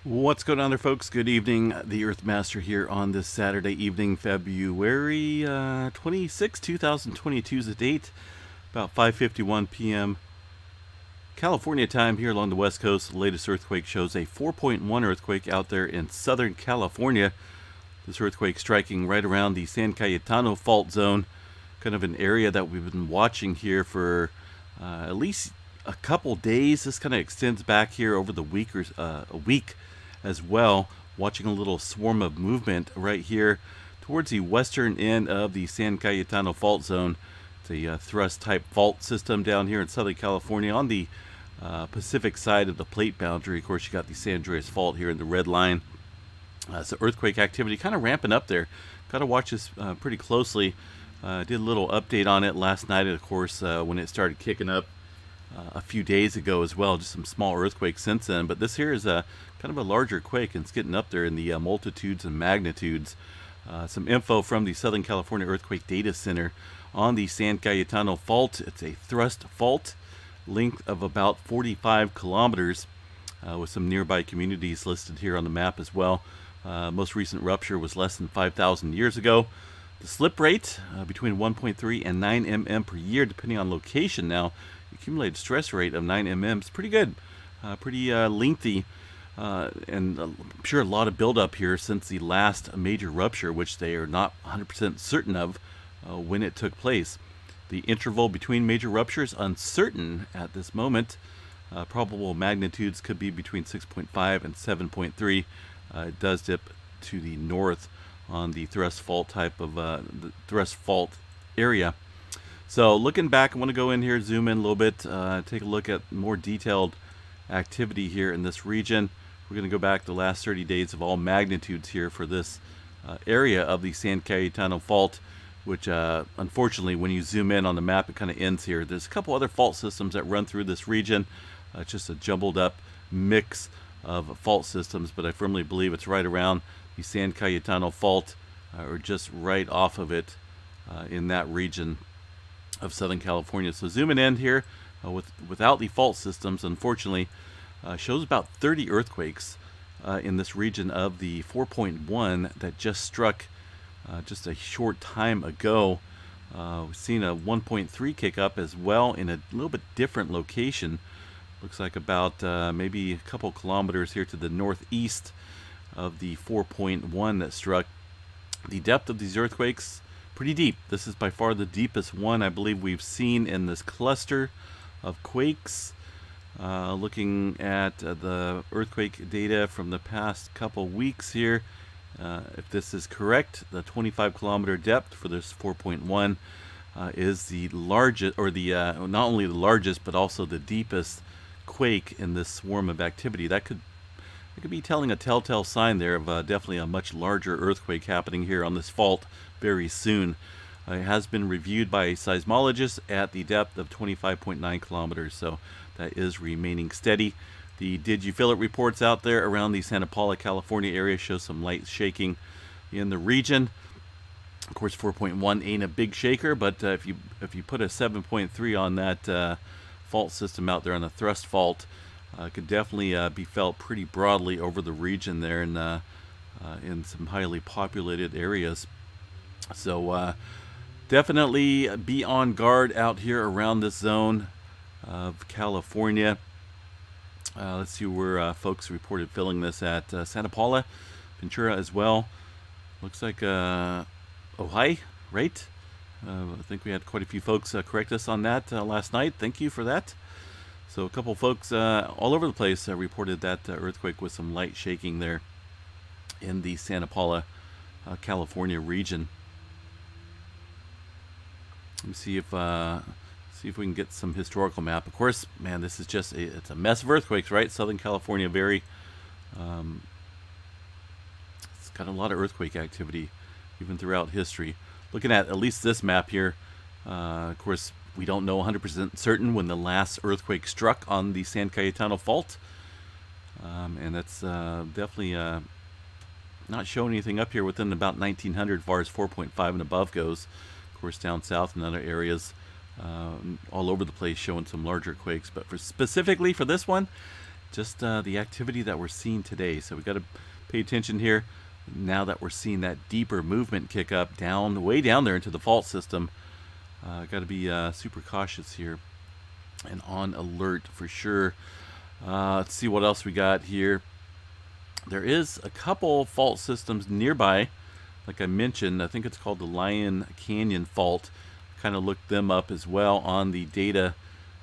What's going on there, folks? Good evening. The Earthmaster here on this Saturday evening, February 26, 2022 is the date. About 5:51 p.m. California time here along the West Coast. The latest earthquake shows a 4.1 earthquake out there in Southern California. This earthquake striking right around the San Cayetano Fault zone, kind of an area that we've been watching here for at least a couple days. This kind of extends back here over the week or a week as well. Watching a little swarm of movement right here towards the western end of the San Cayetano Fault zone. It's a thrust type fault system down here in Southern California on the Pacific side of the plate boundary. Of course, you got the San Andreas Fault here in the red line. So earthquake activity kind of ramping up there. Got to watch this pretty closely. Did a little update on it last night, of course, when it started kicking up a few days ago as well. Just some small earthquakes since then. But this here is a kind of a larger quake, and it's getting up there in the multitudes and magnitudes. Some info from the Southern California Earthquake Data Center on the San Cayetano Fault. It's a thrust fault, length of about 45 kilometers, with some nearby communities listed here on the map as well. Most recent rupture was less than 5,000 years ago. The slip rate between 1.3 and 9 mm per year, depending on location. Now, the accumulated stress rate of 9 mm is pretty good, pretty lengthy, and I'm sure a lot of buildup here since the last major rupture, which they are not 100% certain of when it took place. The interval between major ruptures uncertain at this moment. Probable magnitudes could be between 6.5 and 7.3. It does dip to the north on the thrust fault type of the thrust fault area. So looking back, I want to go in here, zoom in a little bit, take a look at more detailed activity here in this region. We're going to go back the last 30 days of all magnitudes here for this area of the San Cayetano Fault, which unfortunately, when you zoom in on the map, it kind of ends here. There's a couple other fault systems that run through this region. It's just a jumbled up mix of fault systems, but I firmly believe it's right around the San Cayetano Fault, or just right off of it in that region of Southern California. So zooming in here without the fault systems, unfortunately, shows about 30 earthquakes in this region of the 4.1 that just struck just a short time ago. We've seen a 1.3 kick up as well in a little bit different location. Looks like about maybe a couple kilometers here to the northeast of the 4.1 that struck. The depth of these earthquakes, pretty deep. This is by far the deepest one I believe we've seen in this cluster of quakes. Looking at the earthquake data from the past couple weeks here, if this is correct, the 25 kilometer depth for this 4.1 is the largest, or the not only the largest but also the deepest quake in this swarm of activity. That could be telling a telltale sign there of definitely a much larger earthquake happening here on this fault very soon. It has been reviewed by seismologists at the depth of 25.9 kilometers, so that is remaining steady. The Did You Feel It reports out there around the Santa Paula, California area show some light shaking in the region. Of course, 4.1 ain't a big shaker, but if you put a 7.3 on that fault system out there on the thrust fault, could definitely be felt pretty broadly over the region there in some highly populated areas. So definitely be on guard out here around this zone of California. Let's see where folks reported feeling this at. Santa Paula, Ventura as well. Looks like Ojai, right? I think we had quite a few folks correct us on that last night. Thank you for that. So a couple folks all over the place reported that earthquake with some light shaking there in the Santa Paula, California region. Let me see if we can get some historical map. Of course, man, this is just it's a mess of earthquakes, right? Southern California, very it's got a lot of earthquake activity even throughout history. Looking at least this map here, of course, we don't know 100% certain when the last earthquake struck on the San Cayetano Fault, and that's definitely not showing anything up here within about 1900 as far as 4.5 and above goes. Of course, down south in other areas, all over the place, showing some larger quakes. But specifically for this one, just the activity that we're seeing today. So we got to pay attention here. Now that we're seeing that deeper movement kick up down, way down there into the fault system, got to be super cautious here and on alert for sure. Let's see what else we got here. There is a couple fault systems nearby. Like I mentioned, I think it's called the Lion Canyon Fault. Kind of looked them up as well on the data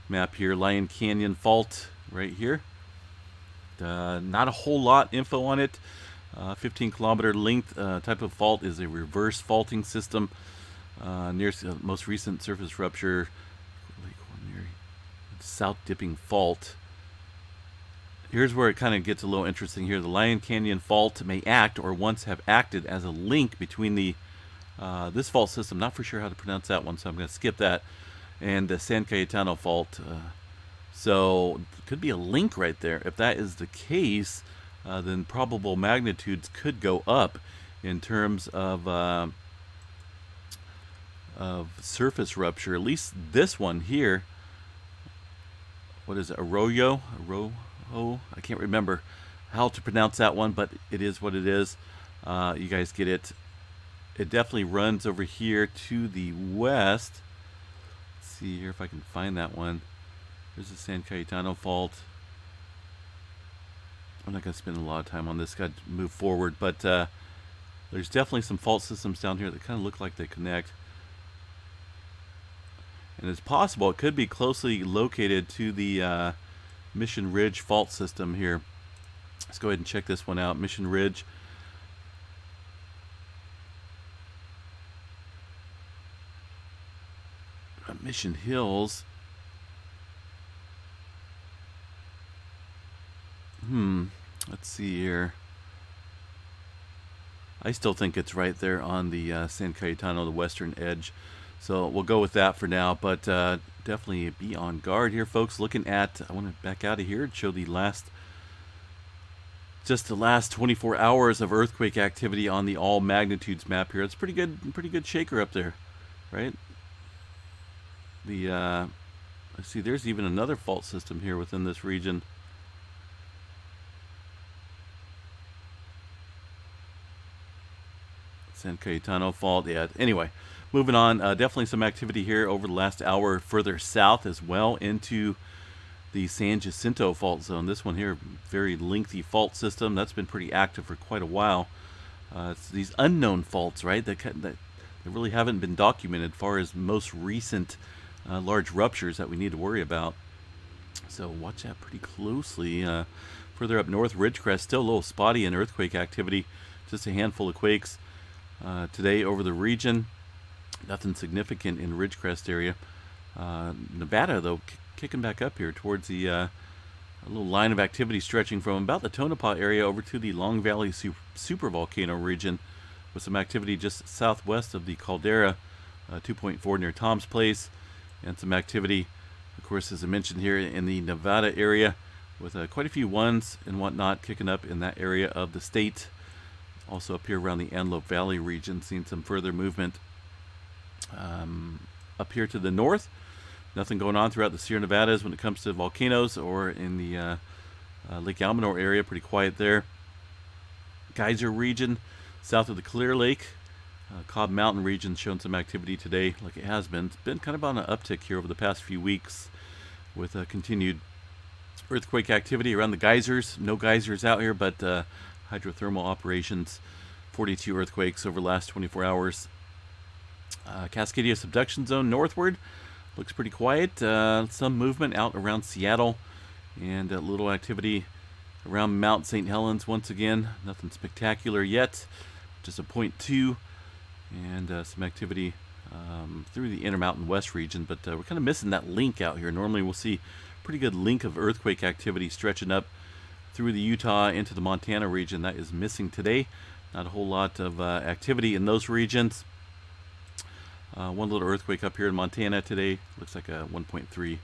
map here. Lion Canyon Fault right here. Not a whole lot info on it. 15 kilometer length type of fault is a reverse faulting system. Near most recent surface rupture, south dipping fault. Here's where it kind of gets a little interesting here. The Lion Canyon Fault may act or once have acted as a link between the this fault system. Not for sure how to pronounce that one, so I'm going to skip that. And the San Cayetano Fault. So it could be a link right there. If that is the case, then probable magnitudes could go up in terms of surface rupture. At least this one here. What is it? Arroyo? I can't remember how to pronounce that one, but it is what it is. You guys get it. It definitely runs over here to the west. Let's see here if I can find that one. There's the San Cayetano Fault. I'm not going to spend a lot of time on this. Got to move forward, but there's definitely some fault systems down here that kind of look like they connect. And it's possible it could be closely located to the Mission Ridge fault system here. Let's go ahead and check this one out. Mission Ridge. Mission Hills. Let's see here. I still think it's right there on the San Cayetano, the western edge. So we'll go with that for now, but definitely be on guard here, folks. Looking at, I want to back out of here and show the last 24 hours of earthquake activity on the all magnitudes map here. It's pretty good shaker up there, right? The let's see, there's even another fault system here within this region. San Cayetano Fault. Yeah. Anyway, moving on. Definitely some activity here over the last hour further south as well into the San Jacinto Fault Zone. This one here, very lengthy fault system. That's been pretty active for quite a while. It's these unknown faults, right? That really haven't been documented as far as most recent large ruptures that we need to worry about. So watch that pretty closely. Further up north, Ridgecrest, still a little spotty in earthquake activity. Just a handful of quakes today over the region. Nothing significant in Ridgecrest area. Nevada, though, kicking back up here towards the a little line of activity stretching from about the Tonopah area over to the Long Valley supervolcano region, with some activity just southwest of the Caldera, 2.4 near Tom's Place, and some activity, of course, as I mentioned here in the Nevada area, with quite a few ones and whatnot kicking up in that area of the state. Also up here around the Antelope Valley region, seeing some further movement. Up here to the north, nothing going on throughout the Sierra Nevadas when it comes to volcanoes, or in the Lake Almanor area, pretty quiet there. Geyser region, south of the Clear Lake, Cobb Mountain region showing some activity today, like it has been. It's been kind of on an uptick here over the past few weeks, with continued earthquake activity around the geysers. No geysers out here, but hydrothermal operations. 42 earthquakes over the last 24 hours. Cascadia subduction zone northward looks pretty quiet. Some movement out around Seattle, and a little activity around Mount St. Helens once again. Nothing spectacular yet, just a 0.2, and some activity through the Intermountain West region, but we're kind of missing that link out here. Normally we'll see pretty good link of earthquake activity stretching up through the Utah into the Montana region. That is missing today. Not a whole lot of activity in those regions. One little earthquake up here in Montana today. Looks like a 1.3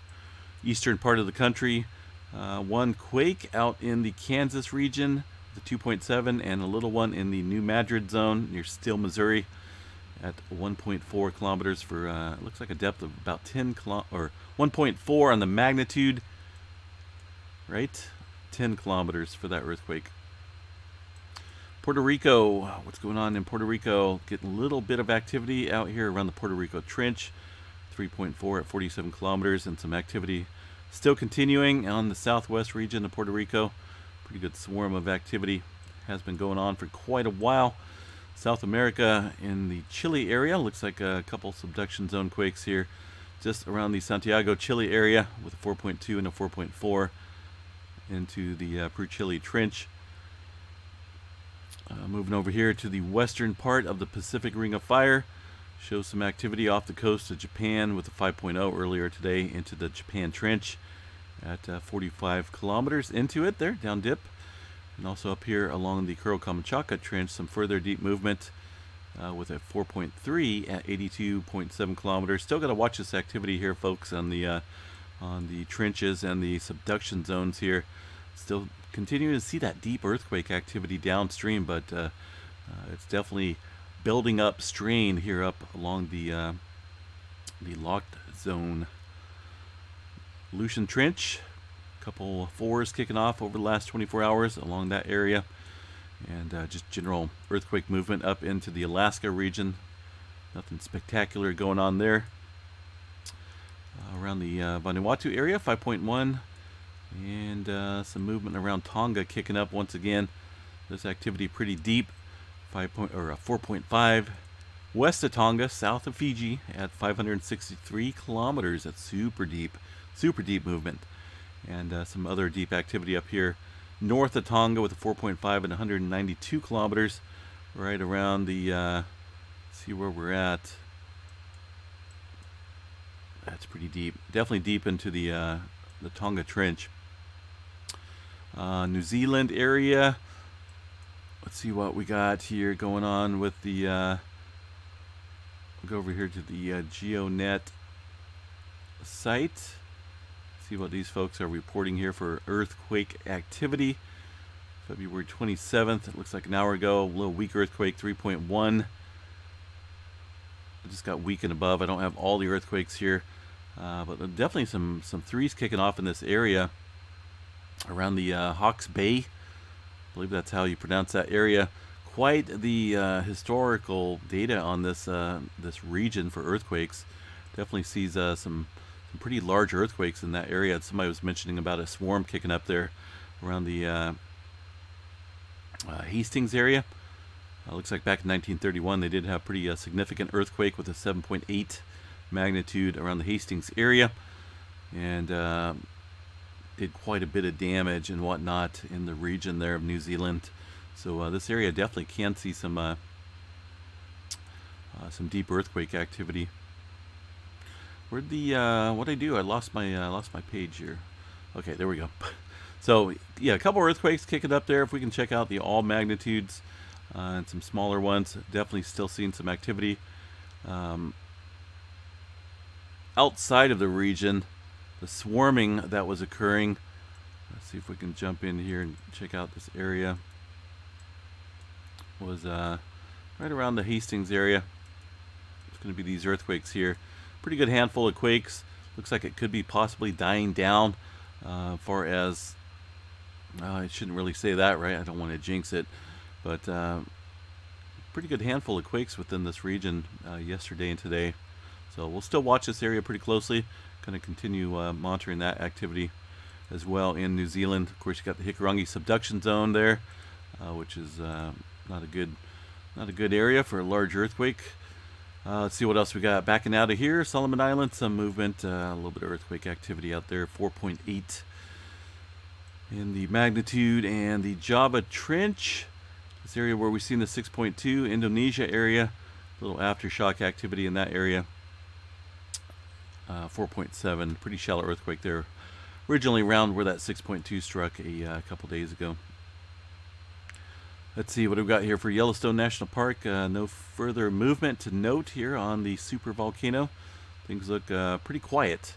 eastern part of the country. One quake out in the Kansas region, the 2.7, and a little one in the New Madrid zone near Steele, Missouri, at 1.4 kilometers for looks like a depth of about 10 or 1.4 on the magnitude, right? 10 kilometers for that earthquake. Puerto Rico, what's going on in Puerto Rico? Getting a little bit of activity out here around the Puerto Rico Trench. 3.4 at 47 kilometers, and some activity still continuing on the southwest region of Puerto Rico. Pretty good swarm of activity has been going on for quite a while. South America in the Chile area, looks like a couple subduction zone quakes here just around the Santiago, Chile area with a 4.2 and a 4.4 into the Peru-Chile Trench. Moving over here to the western part of the Pacific Ring of Fire. Shows some activity off the coast of Japan with a 5.0 earlier today into the Japan Trench at 45 kilometers into it there, down dip. And also up here along the Kuro-Kamchatka Trench, some further deep movement with a 4.3 at 82.7 kilometers. Still got to watch this activity here, folks, on the trenches and the subduction zones here. Still continuing to see that deep earthquake activity downstream, but it's definitely building up strain here up along the locked zone. Aleutian Trench, a couple fours kicking off over the last 24 hours along that area, and just general earthquake movement up into the Alaska region. Nothing spectacular going on there. Around the Vanuatu area, 5.1, and some movement around Tonga kicking up once again. This activity pretty deep. 4.5 west of Tonga, south of Fiji at 563 kilometers. That's super deep movement. And some other deep activity up here north of Tonga with a 4.5 and 192 kilometers, right around the see where we're at. That's pretty deep, definitely deep into the Tonga Trench. New Zealand area. Let's see what we got here going on with the, we'll go over here to the Geonet site. See what these folks are reporting here for earthquake activity. February 27th, it looks like an hour ago, a little weak earthquake, 3.1. I just got weak and above. I don't have all the earthquakes here, but definitely some threes kicking off in this area around the Hawke's Bay. I believe that's how you pronounce that area. Quite the historical data on this this region for earthquakes. Definitely sees some pretty large earthquakes in that area. Somebody was mentioning about a swarm kicking up there around the Hastings area. Looks like back in 1931 they did have pretty significant earthquake with a 7.8 magnitude around the Hastings area, and did quite a bit of damage and whatnot in the region there of New Zealand. So this area definitely can see some deep earthquake activity. Where'd the what'd I do? I lost my page here. Okay, there we go. So yeah, a couple earthquakes kicking up there. If we can check out the all magnitudes and some smaller ones, definitely still seeing some activity outside of the region. The swarming that was occurring. Let's see if we can jump in here and check out this area. Was right around the Hastings area. It's going to be these earthquakes here. Pretty good handful of quakes. Looks like it could be possibly dying down. Far as I shouldn't really say that, right? I don't want to jinx it, but pretty good handful of quakes within this region yesterday and today. So we'll still watch this area pretty closely. Going to continue monitoring that activity as well in New Zealand. Of course, you got the Hikurangi subduction zone there, which is not a good area for a large earthquake. Let's see what else we got. Backing out of here, Solomon Islands, some movement, a little bit of earthquake activity out there. 4.8 in the magnitude, and the Java Trench, this area where we've seen the 6.2. Indonesia area, a little aftershock activity in that area. 4.7, pretty shallow earthquake there, originally around where that 6.2 struck a couple days ago. Let's see what we've got here for Yellowstone National Park. No further movement to note here on the super volcano. Things look pretty quiet,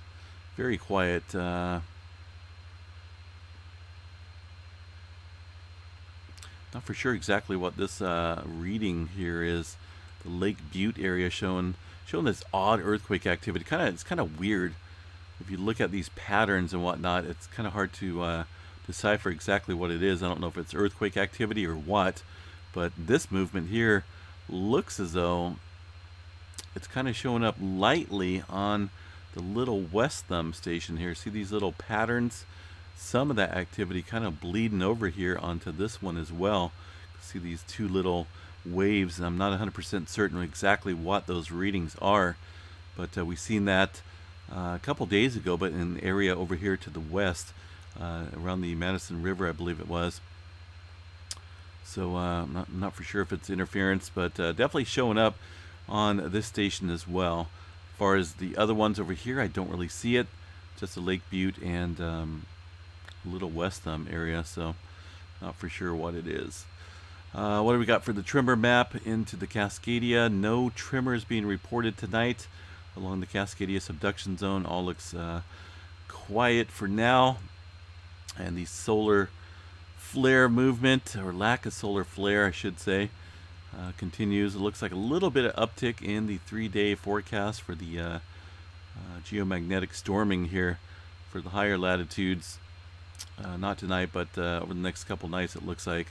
very quiet. Not for sure exactly what this reading here is. The Lake Butte area showing this odd earthquake activity. It's kind of weird. If you look at these patterns and whatnot, it's kind of hard to decipher exactly what it is. I don't know if it's earthquake activity or what, but this movement here looks as though it's kind of showing up lightly on the little west thumb station here. See these little patterns? Some of that activity kind of bleeding over here onto this one as well. See these two little waves, and I'm not 100% certain exactly what those readings are, but we've seen that a couple days ago, but in the area over here to the west, around the Madison River, I believe it was. So I'm not for sure if it's interference, but definitely showing up on this station as well. As far as the other ones over here, I don't really see it. Just a Lake Butte and little west thumb area, so not for sure what it is. What do we got for the tremor map into the Cascadia? No tremors being reported tonight along the Cascadia subduction zone. All looks quiet for now. And the solar flare movement, or lack of solar flare I should say, continues. It looks like a little bit of uptick in the 3-day forecast for the geomagnetic storming here for the higher latitudes. Not tonight, but over the next couple nights it looks like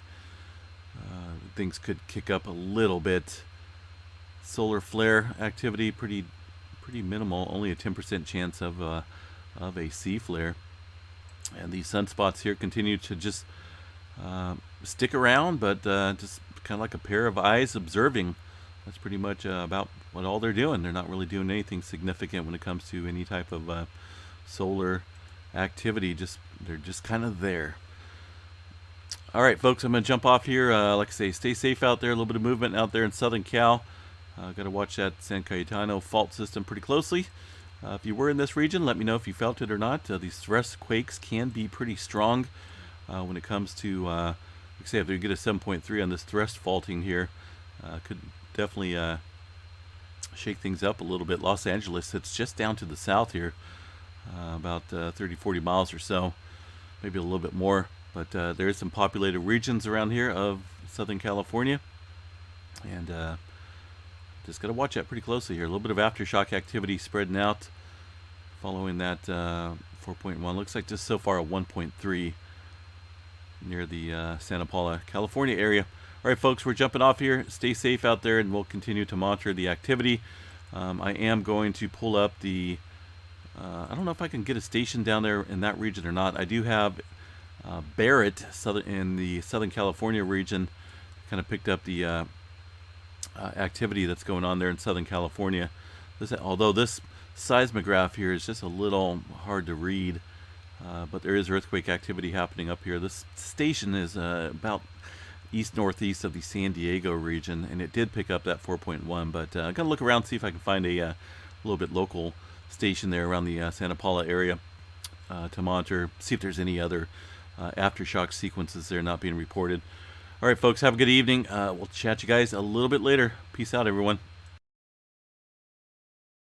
things could kick up a little bit. Solar flare activity pretty minimal, only a 10% chance of a C flare. And these sunspots here continue to just stick around, but just kind of like a pair of eyes observing. That's pretty much about what all they're doing. They're not really doing anything significant when it comes to any type of solar activity. They're just kind of there. All right, folks, I'm going to jump off here. Like I say, stay safe out there. A little bit of movement out there in Southern Cal. Got to watch that San Cayetano Fault system pretty closely. If you were in this region, let me know if you felt it or not. These thrust quakes can be pretty strong when it comes to, like I say, if they get a 7.3 on this thrust faulting here, could definitely shake things up a little bit. Los Angeles, it's just down to the south here, about 30-40 miles or so, maybe a little bit more. But there is some populated regions around here of Southern California, and just got to watch that pretty closely here. A little bit of aftershock activity spreading out following that 4.1. Looks like just so far a 1.3 near the Santa Paula, California area. All right, folks, we're jumping off here. Stay safe out there, and we'll continue to monitor the activity. I am going to pull up the... I don't know if I can get a station down there in that region or not. I do have Barrett in the Southern California region. Kind of picked up the activity that's going on there in Southern California. Although this seismograph here is just a little hard to read, but there is earthquake activity happening up here. This station is about east-northeast of the San Diego region, and it did pick up that 4.1, but I'm going to look around, see if I can find a little bit local station there around the Santa Paula area to monitor, see if there's any other aftershock sequences there not being reported. All right, folks, have a good evening. We'll chat you guys a little bit later. Peace out, everyone.